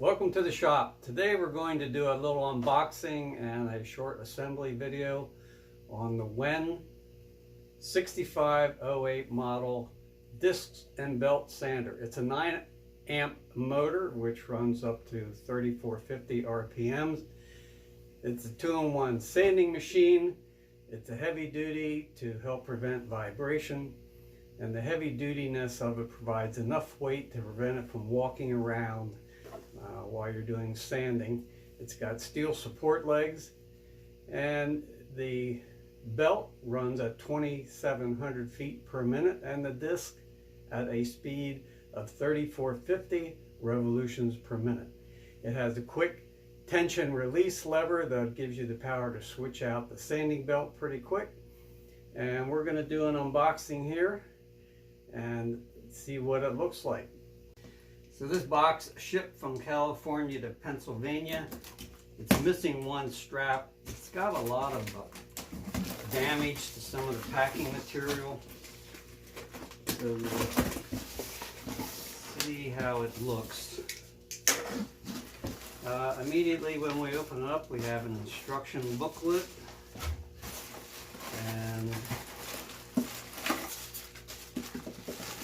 Welcome to the shop. Today we're going to do a little unboxing and a short assembly video on the Wen 6508 model disc and belt sander. It's a 9 amp motor which runs up to 3450 RPMs. It's a 2-in-1 sanding machine. It's a heavy duty to help prevent vibration, and the heavy dutiness of it provides enough weight to prevent it from walking around while you're doing sanding. It's got steel support legs, and the belt runs at 2,700 feet per minute, and the disc at a speed of 3,450 revolutions per minute. It has a quick tension release lever that gives you the power to switch out the sanding belt pretty quick. And we're going to do an unboxing here and see what it looks like. So this box shipped from California to Pennsylvania. It's missing one strap. It's got a lot of damage to some of the packing material. So we'll see how it looks. Immediately when we open it up, we have an instruction booklet and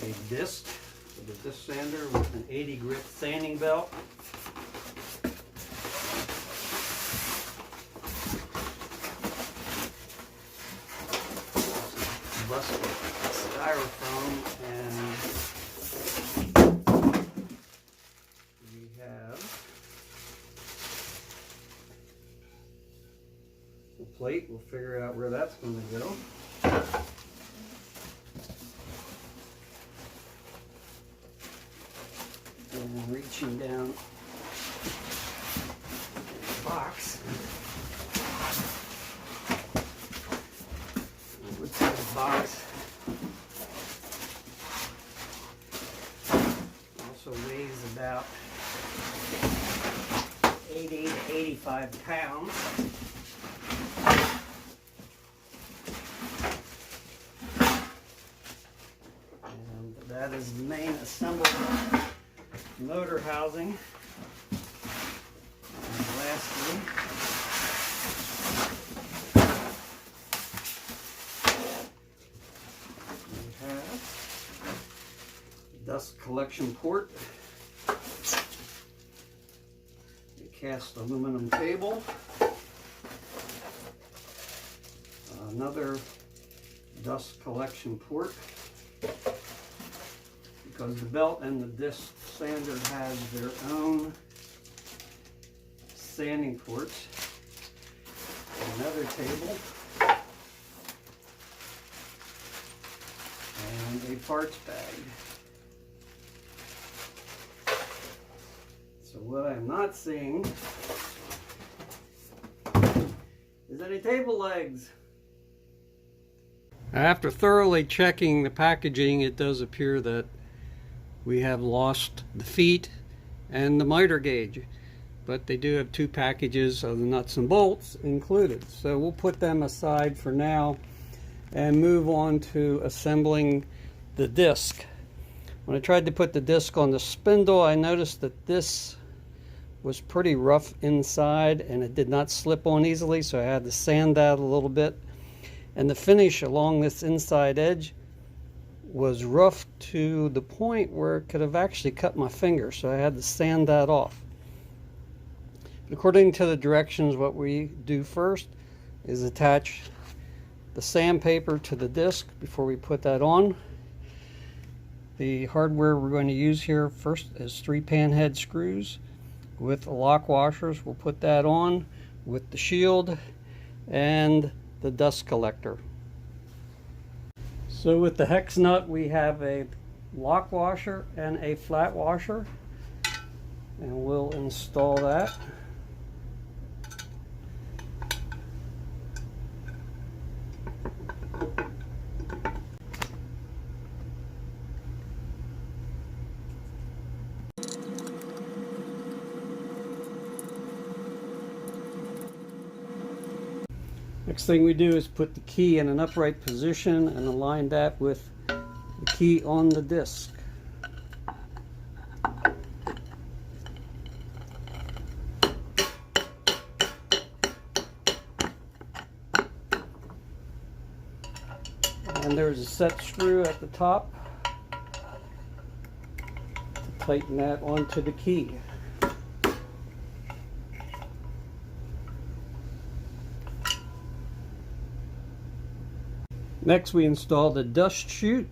a disc. The disc sander with an 80 grit sanding belt. Busted styrofoam, and we have the plate. We'll figure out where that's going to go. And reaching down the box, what's in the box also weighs about 80 to 85 pounds. And that is the main assembled motor housing. And lastly, we have dust collection port, a cast aluminum table, another dust collection port, because the belt and the disc sander has their own sanding ports. Another table and a parts bag. So what I'm not seeing is any table legs. After thoroughly checking the packaging, it does appear that we have lost the feet and the miter gauge, but they do have two packages of the nuts and bolts included. So we'll put them aside for now and move on to assembling the disc. When I tried to put the disc on the spindle, I noticed that this was pretty rough inside and it did not slip on easily, so I had to sand that a little bit. And the finish along this inside edge was rough to the point where it could have actually cut my finger, so I had to sand that off. According to the directions, what we do first is attach the sandpaper to the disc before we put that on. The hardware we're going to use here first is 3 panhead screws with lock washers. We'll put that on with the shield and the dust collector. So with the hex nut, we have a lock washer and a flat washer, and we'll install that. Next thing we do is put the key in an upright position and align that with the key on the disc. And there's a set screw at the top to tighten that onto the key. Next, we install the dust chute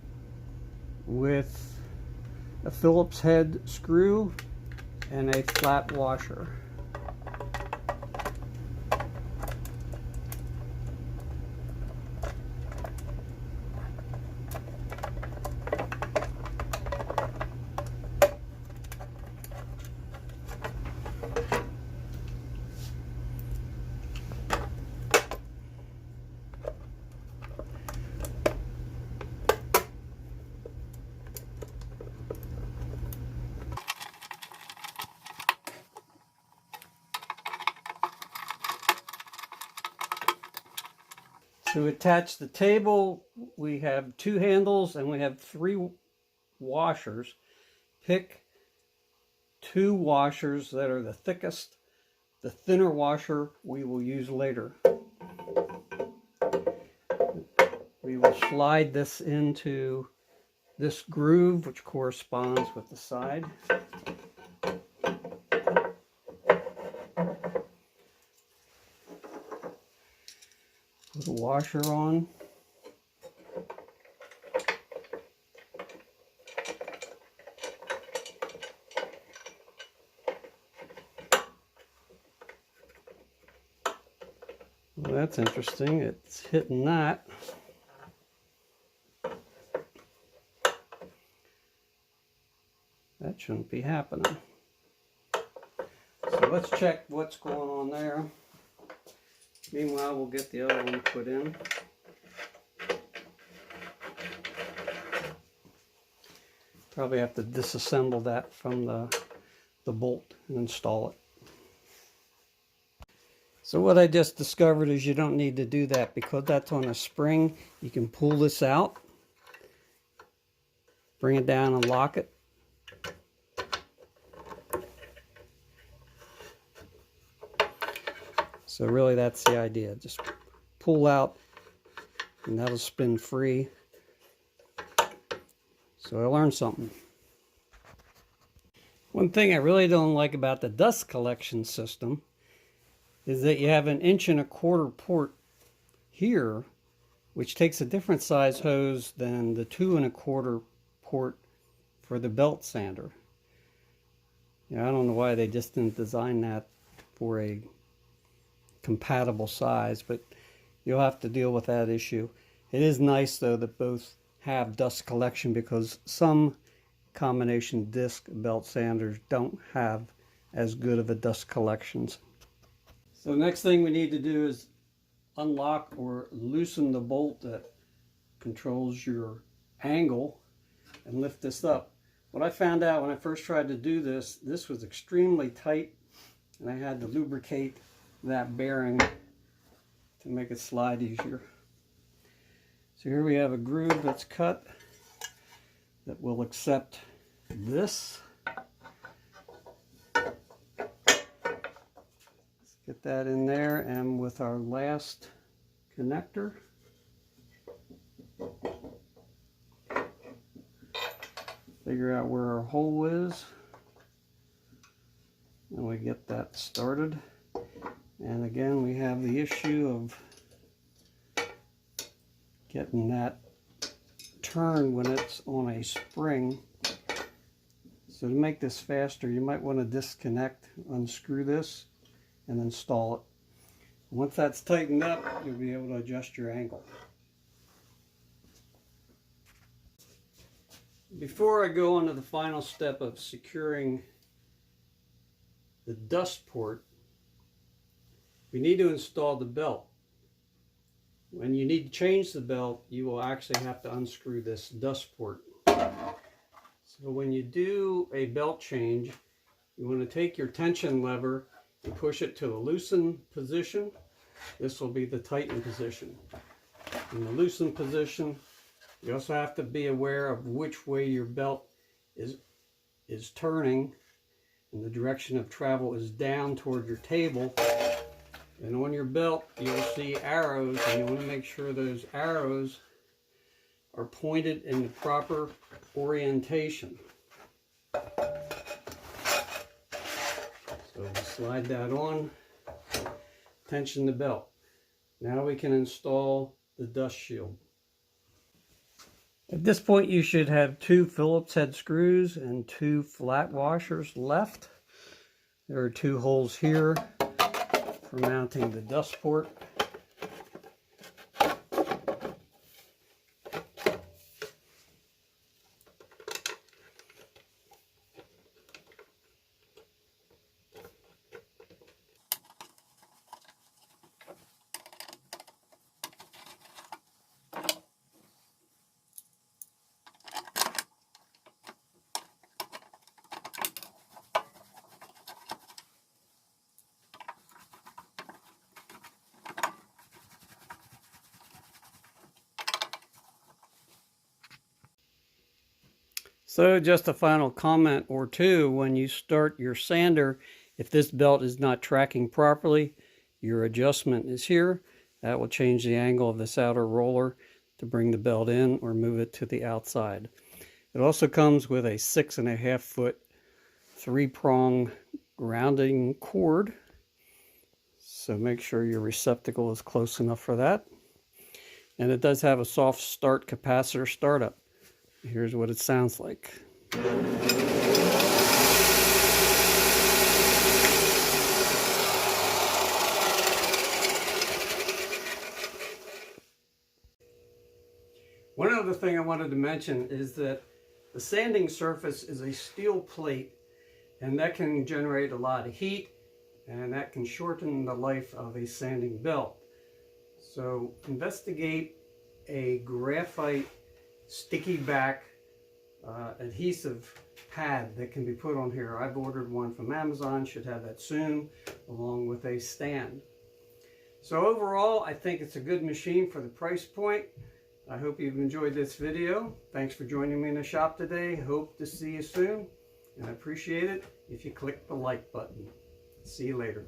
with a Phillips head screw and a flat washer. To attach the table, we have 2 handles and we have 3 washers. Pick 2 washers that are the thickest. The thinner washer we will use later. We will slide this into this groove, which corresponds with the side. Put the washer on. Well, that's interesting. It's hitting that. That shouldn't be happening. So let's check what's going on there. Meanwhile, we'll get the other one put in. Probably have to disassemble that from the bolt and install it. So what I just discovered is you don't need to do that because that's on a spring. You can pull this out, bring it down and lock it. So really that's the idea. Just pull out and that'll spin free. So I learned something. One thing I really don't like about the dust collection system is that you have an 1.25" port here, which takes a different size hose than the 2.25" port for the belt sander. Yeah, I don't know why they just didn't design that for a compatible size, but you'll have to deal with that issue. It is nice though that both have dust collection because some combination disc belt sanders don't have as good of a dust collections. So next thing we need to do is unlock or loosen the bolt that controls your angle and lift this up. What I found out when I first tried to do this, this was extremely tight and I had to lubricate that bearing to make it slide easier. So here we have a groove that's cut that will accept this. Let's get that in there, and with our last connector, figure out where our hole is, and we get that started. And again, we have the issue of getting that turn when it's on a spring. So to make this faster, you might want to disconnect, unscrew this, and install it. Once that's tightened up, you'll be able to adjust your angle. Before I go on to the final step of securing the dust port, we need to install the belt. When you need to change the belt, you will actually have to unscrew this dust port. So when you do a belt change, you want to take your tension lever and push it to the loosen position. This will be the tighten position. In the loosen position, you also have to be aware of which way your belt is turning, and the direction of travel is down toward your table. And on your belt, you'll see arrows, and you want to make sure those arrows are pointed in the proper orientation. So we'll slide that on, tension the belt. Now we can install the dust shield. At this point you should have 2 Phillips head screws and 2 flat washers left. There are 2 holes here for mounting the dust port. So just a final comment or two: when you start your sander, if this belt is not tracking properly, your adjustment is here. That will change the angle of this outer roller to bring the belt in or move it to the outside. It also comes with a 6.5 foot 3-prong grounding cord. So make sure your receptacle is close enough for that. And it does have a soft start capacitor startup. Here's what it sounds like. One other thing I wanted to mention is that the sanding surface is a steel plate, and that can generate a lot of heat, and that can shorten the life of a sanding belt. So investigate a graphite sticky back adhesive pad that can be put on here. I've ordered one from Amazon, should have that soon, along with a stand. So overall, I think it's a good machine for the price point. I hope you've enjoyed this video. Thanks for joining me in the shop today. Hope to see you soon, and I appreciate it if you click the like button. See you later.